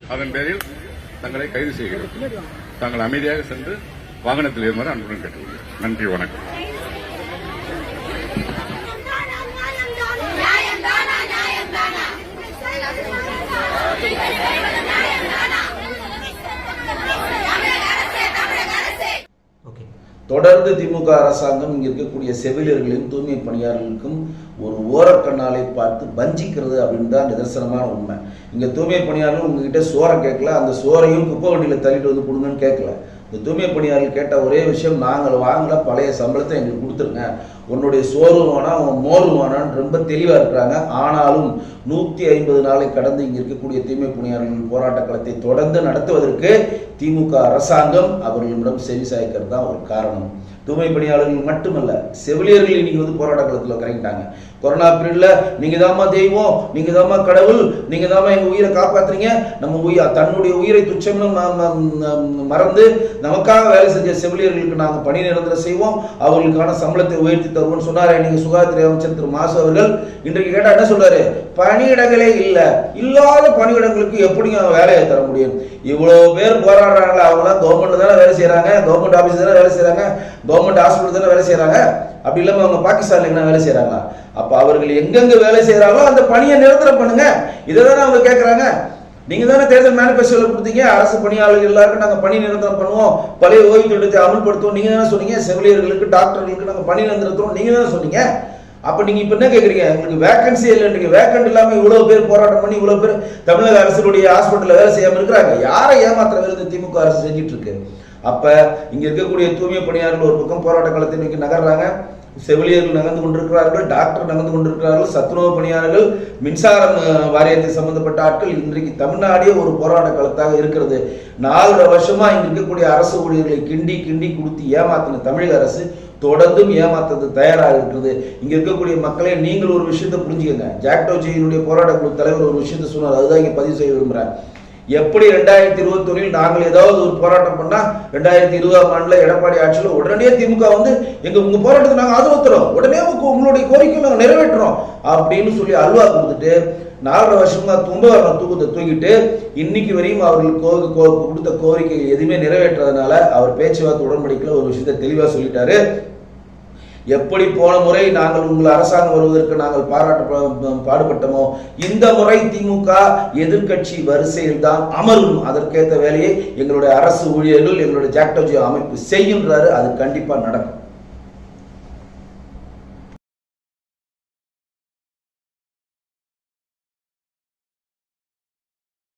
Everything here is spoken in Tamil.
அதன் பேரில் தங்களை கைது செய்கிறோம். தாங்கள் அமைதியாக சென்று வாகனத்தில் ஏறுமாறு அன்புடன் கேட்டுக்கொள்கிறேன். நன்றி, வணக்கம். தொடர்ந்து திமுக அரசாங்கம் இங்க இருக்கக்கூடிய செவிலியர்களையும் தூய்மை பணியாளர்களுக்கும் ஒரு ஓரக்கண்ணாலை பார்த்து வஞ்சிக்கிறது அப்படின்னு தான் நிதர்சனமான உண்மை. இங்க தூய்மை பணியாளர்கள் உங்ககிட்ட சோறை கேட்கல, அந்த சோறையும் குப்பை வண்டியில தள்ளிட்டு வந்து கொடுங்கன்னு கேட்கல. இந்த தூய்மை பணியாளர்கள் கேட்ட ஒரே விஷயம், நாங்கள் வாங்கல பழைய சம்பளத்தை எங்களுக்கு கொடுத்துருங்க, உன்னுடைய சோறு வேணா உன் மோறு வேணான்னு ரொம்ப தெளிவாக இருக்கிறாங்க. ஆனாலும் 150 நாளை கடந்து இங்கே இருக்கக்கூடிய தூய்மை பணியாளர்கள் போராட்ட களத்தை தொடர்ந்து நடத்துவதற்கு திமுக அரசாங்கம் அவர்களிடம் செவி சாய்க்கிறது தான் ஒரு காரணம். தூய்மை பணியாளர்கள் மட்டுமல்ல, செவிலியர்கள் இன்னைக்கு வந்து போராட்ட களத்தில் கறங்கிட்டாங்க. கொரோனா பீரியட்ல நீங்க தாமா தெய்வம், நீங்க தாமா கடவுள், நீங்க தாமா எங்க உயிரை காப்பாத்துறீங்க, நம்ம தன்னுடைய உயிரை துச்சம் மறந்து நமக்காக வேலை செஞ்ச செவிலியர்களுக்கு நாங்கள் பணி நிரந்தரம் செய்வோம், அவர்களுக்கான சம்பளத்தை உயர்த்தி தருவோம்னு சொன்னாரு இன்னைக்கு சுகாதாரத்துறை அமைச்சர் திரு மாசு அவர்கள். இன்றைக்கு கேட்டா என்ன சொல்றாரு? பணியிடங்களே இல்லாத பணியிடங்களுக்கு எப்படிங்க வேலையை தர முடியும்? இவ்வளவு பேர் போராடுறாங்களா, அவங்களாம் கவர்மெண்ட் தானே வேலை செய்யறாங்க, கவர்மெண்ட் ஆபீஸ் தானே வேலை செய்யறாங்க, கவர்மெண்ட் ஹாஸ்பிட்டல் தானே வேலை செய்யறாங்க, அப்படி இல்லாம அவங்க பாகிஸ்தான்ல என்ன வேலை செய்யறாங்களா? அப்ப அவர்கள் எங்கெங்க வேலை செய்யறாங்களோ அந்த பணியை நிரந்தரம் பண்ணுங்க, இதைதானே அவங்க கேட்கறாங்க. நீங்க தானே தேர்தல் மேனிபெஸ்டோல கொடுத்தீங்க, அரசு பணியாளர்கள் எல்லாருக்கும் நாங்க பணி நிரந்தரம் பண்ணுவோம், பழைய ஓய்வு திட்டத்தை அமல்படுத்துவோம், நீங்க தானே சொன்னீங்க. செவிலியர்களுக்கு டாக்டர்களுக்கு நாங்க பணி நிரந்தரம் நீங்க தானே சொன்னீங்க. அப்ப நீங்க இப்ப என்ன கேக்குறீங்க? உங்களுக்கு வேகன்சி இல்லைன்றீங்க. வேகன்ட் இல்லாம இவ்வளவு பேர் போராட்டம் பண்ணி இவ்வளவு பேர் தமிழக அரசுடைய ஹாஸ்பிட்டல்ல வேலை செய்யாம இருக்கிறாங்க. யாரை ஏமாத்துற வேலை திமுக அரசு செஞ்சிட்டு இருக்கு? அப்ப இங்க இருக்கக்கூடிய தூய்மை பணியாளர்கள் ஒரு பக்கம் போராட்ட களத்தை நோக்கி நகர்றாங்க, செவிலியர்கள் நகர்ந்து கொண்டிருக்கிறார்கள், டாக்டர் நகர்ந்து கொண்டிருக்கிறார்கள், சத்துணவு பணியாளர்கள், மின்சாரம் வாரியத்தை சம்பந்தப்பட்ட ஆட்கள். இன்றைக்கு தமிழ்நாடே ஒரு போராட்ட களத்தாக இருக்கிறது. 4 வருஷமா இங்க இருக்கக்கூடிய அரசு ஊழியர்களை கிண்டி கிண்டி கொடுத்து ஏமாத்தின தமிழக அரசு தொடர்ந்தும் ஏமாத்துறது தயாராக இருக்கிறது. இங்க இருக்கக்கூடிய மக்களே, நீங்கள் ஒரு விஷயத்தை புரிஞ்சுக்கங்க. ஜாக்டோஜியினுடைய போராட்ட குழு தலைவர் ஒரு விஷயத்தை சொன்னார், அதுதான் இங்க பதிவு செய்ய விரும்புறேன். எப்படி 2021 நாங்கள் ஏதாவது ஒரு போராட்டம் பண்ணா 2020ஆம் ஆண்டுல எடப்பாடி ஆட்சியில் உடனே திமுக வந்து உங்க போராட்டத்தை நாங்க ஆதரவு தரோம், உடனே உங்களுடைய கோரிக்கை நாங்க நிறைவேற்றுறோம் அப்படின்னு சொல்லி அல்வா கொடுத்துட்டு 4 வருஷமா கும்பகரண தூக்கத்தை தூக்கிட்டு இன்னைக்கு வரையும் அவர்களுக்கு கொடுத்த கோரிக்கை எதுவுமே நிறைவேற்றதுனால அவர் பேச்சுவார்த்தை உடன்படிக்கையில் ஒரு விஷயத்தை தெளிவா சொல்லிட்டாரு. எப்படி போன முறை நாங்கள் உங்கள் அரசாங்கம் வருவதற்கு நாங்கள் பாடுபட்டோமோ, இந்த முறை திமுக எதிர்கட்சி வரிசையில் தான் அமரும், அதற்கேற்ற வேலையை எங்களுடைய அரசு ஊழியர்கள் எங்களுடைய ஜாக்டோஜி அமைப்பு செய்கின்றாரு. அது கண்டிப்பா நடக்கும்.